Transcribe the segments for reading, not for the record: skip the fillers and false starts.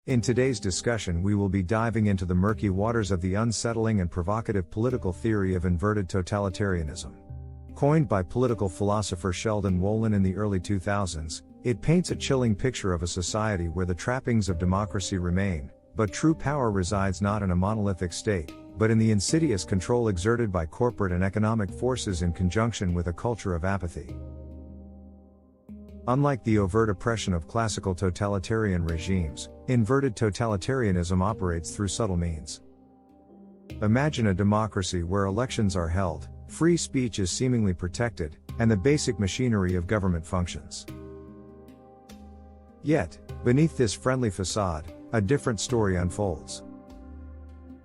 In today's discussion, we will be diving into the murky waters of the unsettling and provocative political theory of inverted totalitarianism. Coined by political philosopher Sheldon Wolin in the early 2000s, it paints a chilling picture of a society where the trappings of democracy remain, but true power resides not in a monolithic state, but in the insidious control exerted by corporate and economic forces in conjunction with a culture of apathy. Unlike the overt oppression of classical totalitarian regimes, inverted totalitarianism operates through subtle means. Imagine a democracy where elections are held, free speech is seemingly protected, and the basic machinery of government functions. Yet, beneath this friendly facade, a different story unfolds.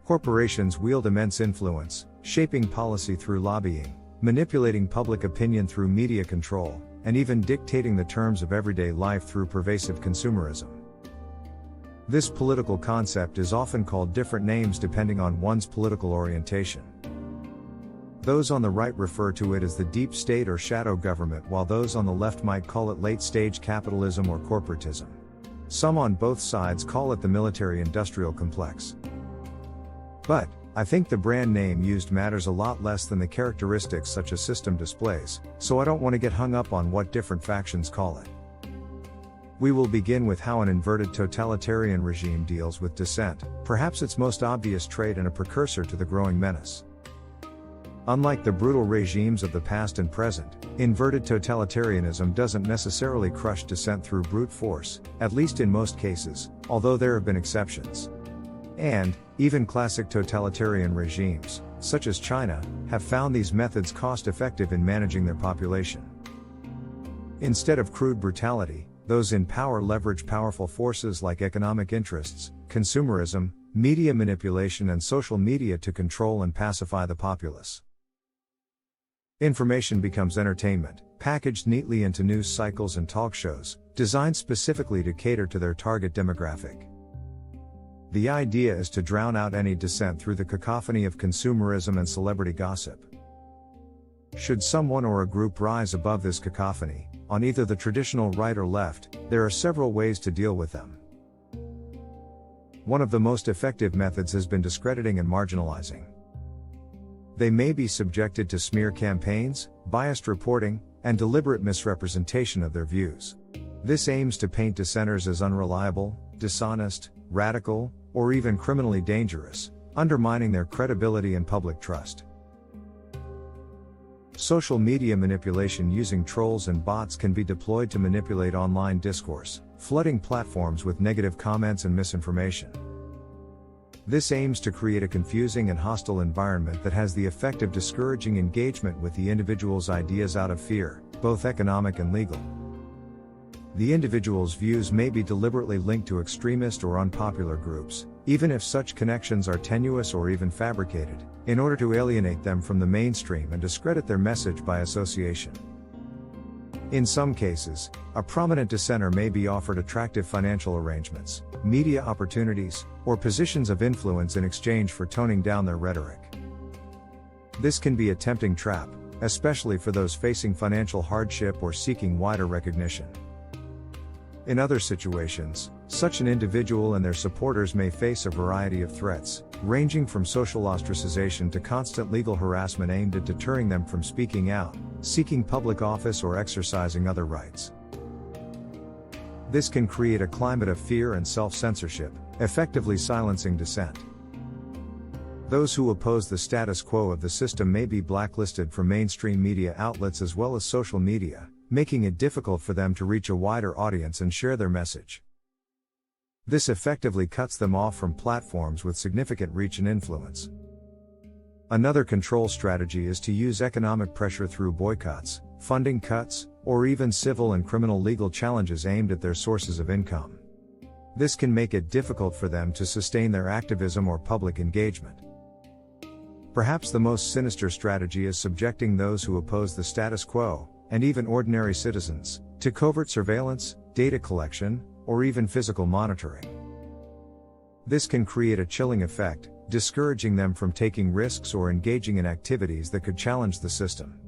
Corporations wield immense influence, shaping policy through lobbying, manipulating public opinion through media control, and even dictating the terms of everyday life through pervasive consumerism. This political concept is often called different names depending on one's political orientation. Those on the right refer to it as the deep state or shadow government, while those on the left might call it late-stage capitalism or corporatism. Some on both sides call it the military-industrial complex. But, I think the brand name used matters a lot less than the characteristics such a system displays, so I don't want to get hung up on what different factions call it. We will begin with how an inverted totalitarian regime deals with dissent, perhaps its most obvious trait and a precursor to the growing menace. Unlike the brutal regimes of the past and present, inverted totalitarianism doesn't necessarily crush dissent through brute force, at least in most cases, although there have been exceptions. And, even classic totalitarian regimes, such as China, have found these methods cost-effective in managing their population. Instead of crude brutality, those in power leverage powerful forces like economic interests, consumerism, media manipulation and social media to control and pacify the populace. Information becomes entertainment, packaged neatly into news cycles and talk shows, designed specifically to cater to their target demographic. The idea is to drown out any dissent through the cacophony of consumerism and celebrity gossip. Should someone or a group rise above this cacophony, on either the traditional right or left, there are several ways to deal with them. One of the most effective methods has been discrediting and marginalizing. They may be subjected to smear campaigns, biased reporting, and deliberate misrepresentation of their views. This aims to paint dissenters as unreliable, dishonest, radical, or even criminally dangerous, undermining their credibility and public trust. Social media manipulation using trolls and bots can be deployed to manipulate online discourse, flooding platforms with negative comments and misinformation. This aims to create a confusing and hostile environment that has the effect of discouraging engagement with the individual's ideas out of fear, both economic and legal. The individual's views may be deliberately linked to extremist or unpopular groups, even if such connections are tenuous or even fabricated, in order to alienate them from the mainstream and discredit their message by association. In some cases, a prominent dissenter may be offered attractive financial arrangements, media opportunities, or positions of influence in exchange for toning down their rhetoric. This can be a tempting trap, especially for those facing financial hardship or seeking wider recognition. In other situations, such an individual and their supporters may face a variety of threats, ranging from social ostracization to constant legal harassment aimed at deterring them from speaking out, seeking public office or exercising other rights. This can create a climate of fear and self-censorship, effectively silencing dissent. Those who oppose the status quo of the system may be blacklisted from mainstream media outlets as well as social media, making it difficult for them to reach a wider audience and share their message. This effectively cuts them off from platforms with significant reach and influence. Another control strategy is to use economic pressure through boycotts, funding cuts, or even civil and criminal legal challenges aimed at their sources of income. This can make it difficult for them to sustain their activism or public engagement. Perhaps the most sinister strategy is subjecting those who oppose the status quo, and even ordinary citizens, to covert surveillance, data collection, or even physical monitoring. This can create a chilling effect, discouraging them from taking risks or engaging in activities that could challenge the system.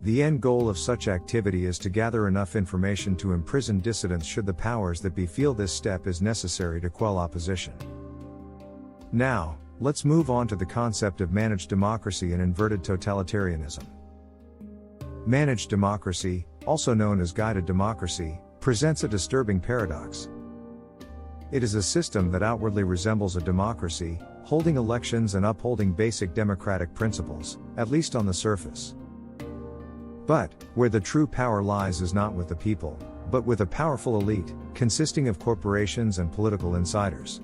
The end goal of such activity is to gather enough information to imprison dissidents should the powers that be feel this step is necessary to quell opposition. Now, let's move on to the concept of managed democracy and inverted totalitarianism. Managed democracy, also known as guided democracy, presents a disturbing paradox. It is a system that outwardly resembles a democracy, holding elections and upholding basic democratic principles, at least on the surface. But, where the true power lies is not with the people, but with a powerful elite, consisting of corporations and political insiders.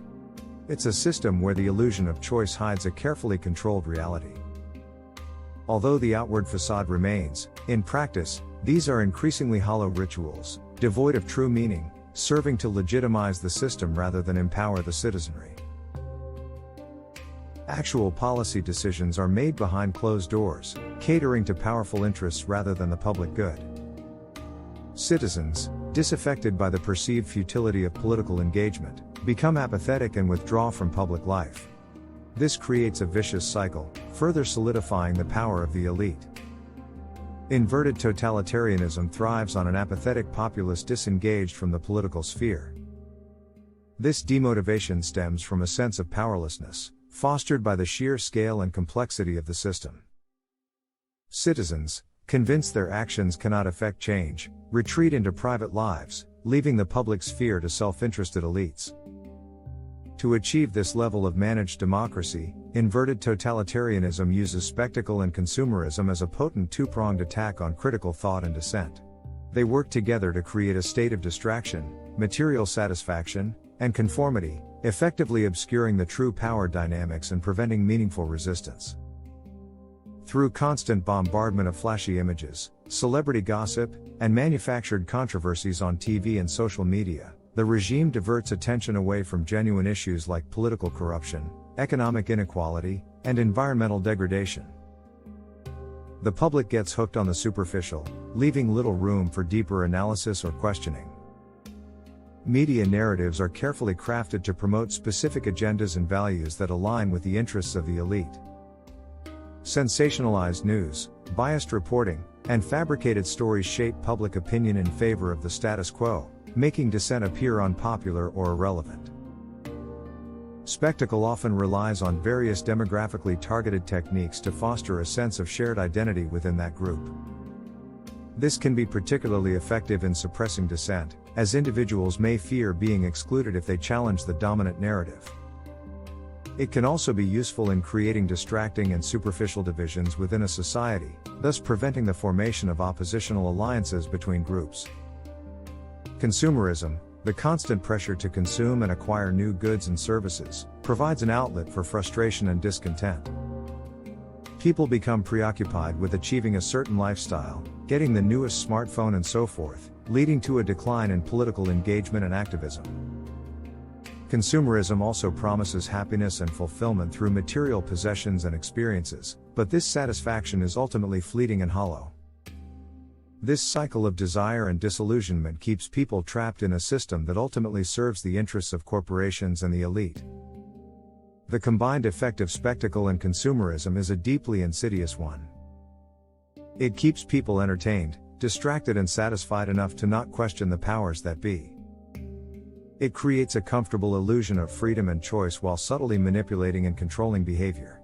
It's a system where the illusion of choice hides a carefully controlled reality. Although the outward facade remains, in practice, these are increasingly hollow rituals, devoid of true meaning, serving to legitimize the system rather than empower the citizenry. Actual policy decisions are made behind closed doors, catering to powerful interests rather than the public good. Citizens, disaffected by the perceived futility of political engagement, become apathetic and withdraw from public life. This creates a vicious cycle, further solidifying the power of the elite. Inverted totalitarianism thrives on an apathetic populace disengaged from the political sphere. This demotivation stems from a sense of powerlessness, fostered by the sheer scale and complexity of the system. Citizens, convinced their actions cannot affect change, retreat into private lives, leaving the public sphere to self-interested elites. To achieve this level of managed democracy, inverted totalitarianism uses spectacle and consumerism as a potent two-pronged attack on critical thought and dissent. They work together to create a state of distraction, material satisfaction, and conformity, effectively obscuring the true power dynamics and preventing meaningful resistance. Through constant bombardment of flashy images, celebrity gossip, and manufactured controversies on TV and social media, the regime diverts attention away from genuine issues like political corruption, economic inequality, and environmental degradation. The public gets hooked on the superficial, leaving little room for deeper analysis or questioning. Media narratives are carefully crafted to promote specific agendas and values that align with the interests of the elite. Sensationalized news, biased reporting, and fabricated stories shape public opinion in favor of the status quo, making dissent appear unpopular or irrelevant. Spectacle often relies on various demographically targeted techniques to foster a sense of shared identity within that group. This can be particularly effective in suppressing dissent, as individuals may fear being excluded if they challenge the dominant narrative. It can also be useful in creating distracting and superficial divisions within a society, thus preventing the formation of oppositional alliances between groups. Consumerism, the constant pressure to consume and acquire new goods and services, provides an outlet for frustration and discontent. People become preoccupied with achieving a certain lifestyle, getting the newest smartphone and so forth, leading to a decline in political engagement and activism. Consumerism also promises happiness and fulfillment through material possessions and experiences, but this satisfaction is ultimately fleeting and hollow. This cycle of desire and disillusionment keeps people trapped in a system that ultimately serves the interests of corporations and the elite. The combined effect of spectacle and consumerism is a deeply insidious one. It keeps people entertained, distracted and satisfied enough to not question the powers that be. It creates a comfortable illusion of freedom and choice while subtly manipulating and controlling behavior.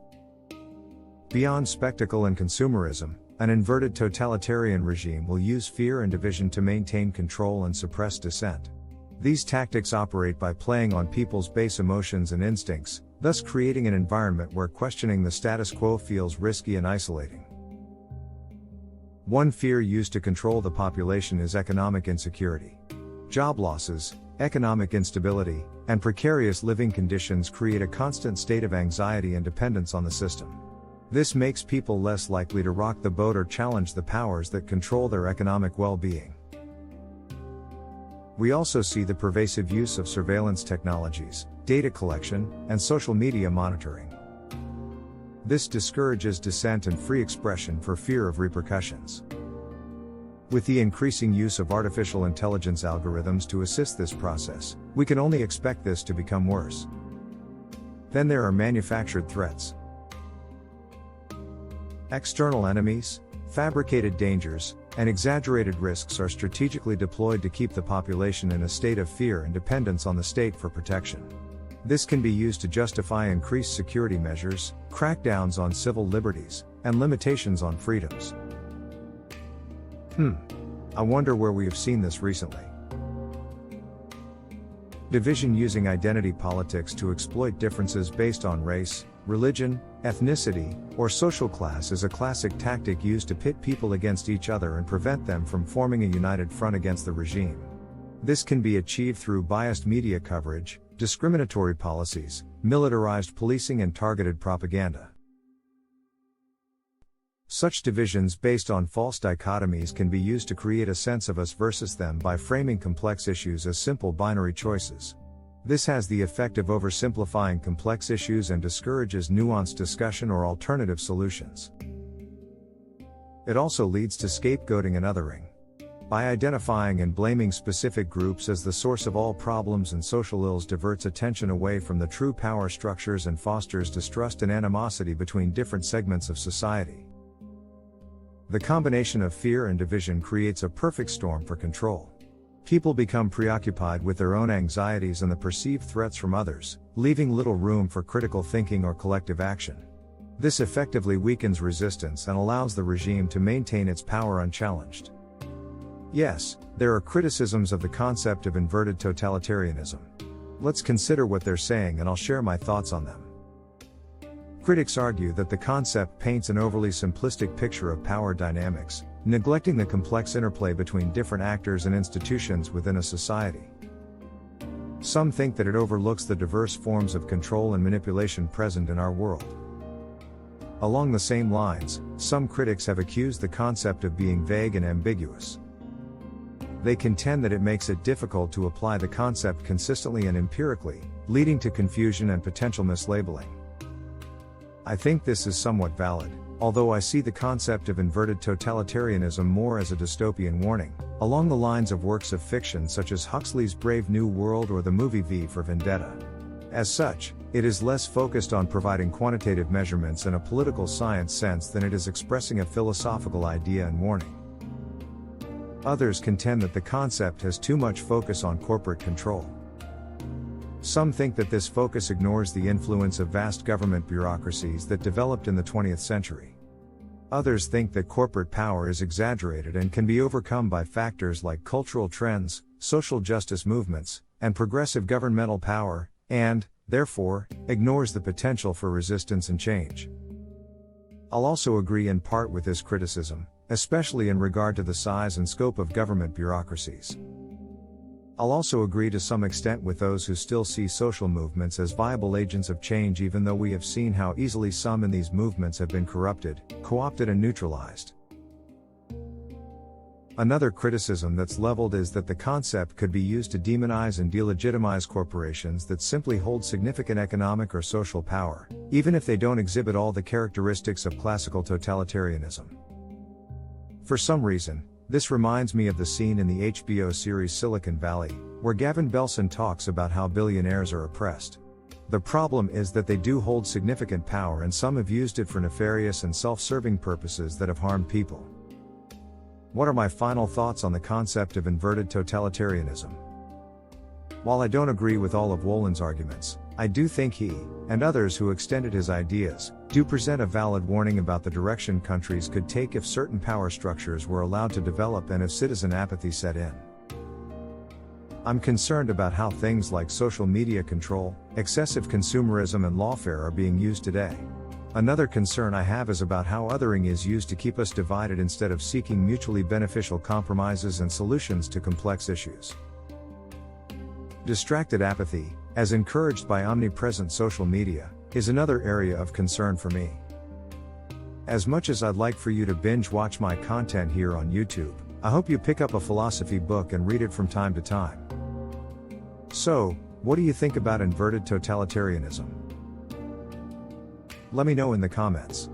Beyond spectacle and consumerism, an inverted totalitarian regime will use fear and division to maintain control and suppress dissent. These tactics operate by playing on people's base emotions and instincts, thus creating an environment where questioning the status quo feels risky and isolating. One fear used to control the population is economic insecurity. Job losses, economic instability, and precarious living conditions create a constant state of anxiety and dependence on the system. This makes people less likely to rock the boat or challenge the powers that control their economic well-being. We also see the pervasive use of surveillance technologies, data collection, and social media monitoring. This discourages dissent and free expression for fear of repercussions. With the increasing use of artificial intelligence algorithms to assist this process, we can only expect this to become worse. Then there are manufactured threats. External enemies, Fabricated dangers and exaggerated risks are strategically deployed to keep the population in a state of fear and dependence on the state for protection. This can be used to justify increased security measures, crackdowns on civil liberties, and limitations on freedoms. I wonder where we have seen this recently. Division using identity politics to exploit differences based on race, religion, ethnicity, or social class is a classic tactic used to pit people against each other and prevent them from forming a united front against the regime. This can be achieved through biased media coverage, discriminatory policies, militarized policing, and targeted propaganda. Such divisions based on false dichotomies can be used to create a sense of us versus them by framing complex issues as simple binary choices. This has the effect of oversimplifying complex issues and discourages nuanced discussion or alternative solutions. It also leads to scapegoating and othering. By identifying and blaming specific groups as the source of all problems and social ills, diverts attention away from the true power structures and fosters distrust and animosity between different segments of society. The combination of fear and division creates a perfect storm for control. People become preoccupied with their own anxieties and the perceived threats from others, leaving little room for critical thinking or collective action. This effectively weakens resistance and allows the regime to maintain its power unchallenged. Yes, there are criticisms of the concept of inverted totalitarianism. Let's consider what they're saying and I'll share my thoughts on them. Critics argue that the concept paints an overly simplistic picture of power dynamics, neglecting the complex interplay between different actors and institutions within a society. Some think that it overlooks the diverse forms of control and manipulation present in our world. Along the same lines, some critics have accused the concept of being vague and ambiguous. They contend that it makes it difficult to apply the concept consistently and empirically, leading to confusion and potential mislabeling. I think this is somewhat valid, although I see the concept of inverted totalitarianism more as a dystopian warning, along the lines of works of fiction such as Huxley's Brave New World or the movie V for Vendetta. As such, it is less focused on providing quantitative measurements in a political science sense than it is expressing a philosophical idea and warning. Others contend that the concept has too much focus on corporate control. Some think that this focus ignores the influence of vast government bureaucracies that developed in the 20th century. Others think that corporate power is exaggerated and can be overcome by factors like cultural trends, social justice movements, and progressive governmental power, and, therefore, ignores the potential for resistance and change. I'll also agree in part with this criticism, especially in regard to the size and scope of government bureaucracies. I'll also agree to some extent with those who still see social movements as viable agents of change, even though we have seen how easily some in these movements have been corrupted, co-opted, and neutralized. Another criticism that's leveled is that the concept could be used to demonize and delegitimize corporations that simply hold significant economic or social power, even if they don't exhibit all the characteristics of classical totalitarianism. For some reason, this reminds me of the scene in the HBO series Silicon Valley, where Gavin Belson talks about how billionaires are oppressed. The problem is that they do hold significant power, and some have used it for nefarious and self-serving purposes that have harmed people. What are my final thoughts on the concept of inverted totalitarianism? While I don't agree with all of Wolin's arguments, I do think he, and others who extended his ideas, do present a valid warning about the direction countries could take if certain power structures were allowed to develop and if citizen apathy set in. I'm concerned about how things like social media control, excessive consumerism, and lawfare are being used today. Another concern I have is about how othering is used to keep us divided instead of seeking mutually beneficial compromises and solutions to complex issues. Distracted apathy, as encouraged by omnipresent social media, is another area of concern for me. As much as I'd like for you to binge watch my content here on YouTube, I hope you pick up a philosophy book and read it from time to time. So, what do you think about inverted totalitarianism? Let me know in the comments.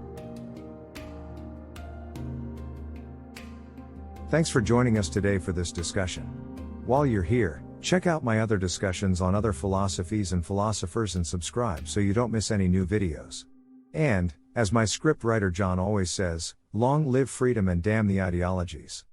Thanks for joining us today for this discussion. While you're here, check out my other discussions on other philosophies and philosophers and subscribe so you don't miss any new videos. And, as my scriptwriter John always says, long live freedom and damn the ideologies.